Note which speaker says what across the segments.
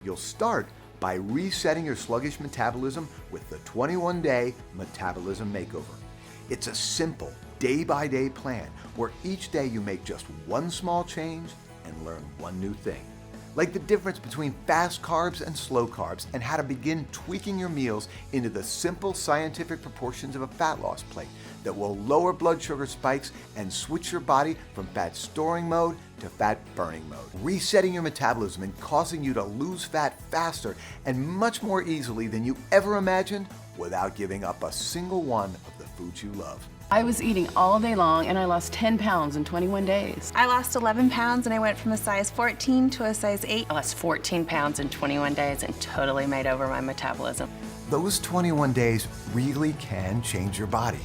Speaker 1: You'll start by resetting your sluggish metabolism with the 21-day Metabolism Makeover. It's a simple, day-by-day plan where each day you make just one small change and learn one new thing. Like the difference between fast carbs and slow carbs and how to begin tweaking your meals into the simple scientific proportions of a fat loss plate that will lower blood sugar spikes and switch your body from fat storing mode to fat burning mode, resetting your metabolism and causing you to lose fat faster and much more easily than you ever imagined without giving up a single one of the foods you love.
Speaker 2: I was eating all day long and I lost 10 pounds in 21 days.
Speaker 3: I lost 11 pounds and I went from a size 14 to a size 8.
Speaker 4: I lost 14 pounds in 21 days and totally made over my metabolism.
Speaker 1: Those 21 days really can change your body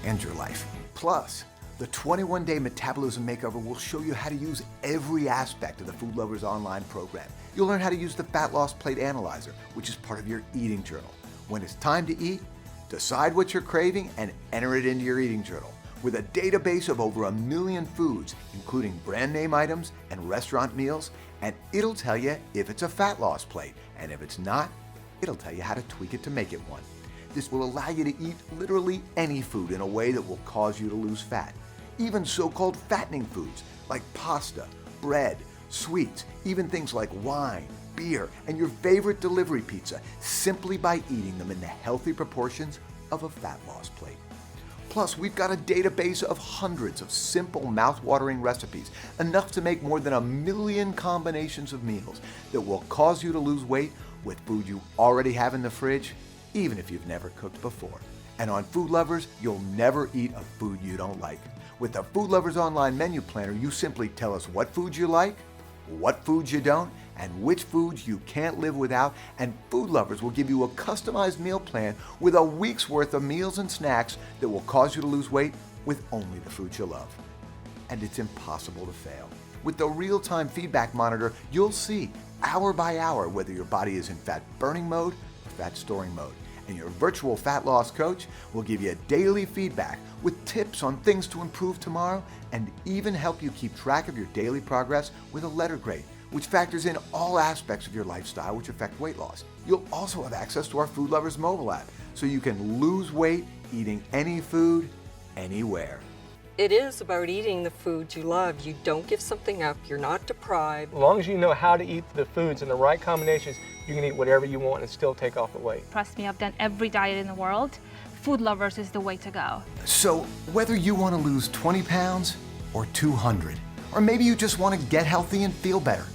Speaker 1: and your life. Plus, the 21-day Metabolism Makeover will show you how to use every aspect of the Food Lovers online program. You'll learn how to use the Fat Loss Plate Analyzer, which is part of your eating journal. When it's time to eat, decide what you're craving and enter it into your eating journal. With a database of over 1 million foods, including brand name items and restaurant meals, and it'll tell you if it's a fat loss plate, and if it's not, it'll tell you how to tweak it to make it one. This will allow you to eat literally any food in a way that will cause you to lose fat. Even so-called fattening foods like pasta, bread, sweets, even things like wine, beer, and your favorite delivery pizza, simply by eating them in the healthy proportions of a fat loss plate. Plus, we've got a database of hundreds of simple, mouth-watering recipes, enough to make more than 1 million combinations of meals that will cause you to lose weight with food you already have in the fridge, even if you've never cooked before. And on Food Lovers, you'll never eat a food you don't like. With the Food Lovers online menu planner, you simply tell us what foods you like, what foods you don't, and which foods you can't live without, and Food Lovers will give you a customized meal plan with a week's worth of meals and snacks that will cause you to lose weight with only the foods you love. And it's impossible to fail. With the real-time feedback monitor, you'll see hour by hour whether your body is in fat burning mode or fat storing mode. And your virtual fat loss coach will give you daily feedback with tips on things to improve tomorrow and even help you keep track of your daily progress with a letter grade, which factors in all aspects of your lifestyle which affect weight loss. You'll also have access to our Food Lovers mobile app so you can lose weight eating any food, anywhere.
Speaker 5: It is about eating the foods you love. You don't give something up, you're not deprived.
Speaker 6: As long as you know how to eat the foods in the right combinations, you can eat whatever you want and still take off the weight.
Speaker 7: Trust me, I've done every diet in the world. Food Lovers is the way to go.
Speaker 1: So whether you want to lose 20 pounds or 200, or maybe you just want to get healthy and feel better,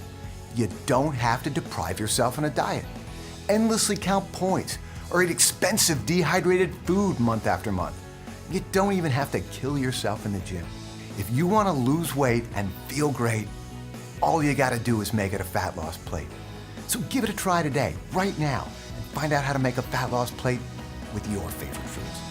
Speaker 1: you don't have to deprive yourself in a diet, endlessly count points, or eat expensive dehydrated food month after month. You don't even have to kill yourself in the gym. If you want to lose weight and feel great, all you got to do is make it a fat loss plate. So give it a try today, right now, and find out how to make a fat loss plate with your favorite foods.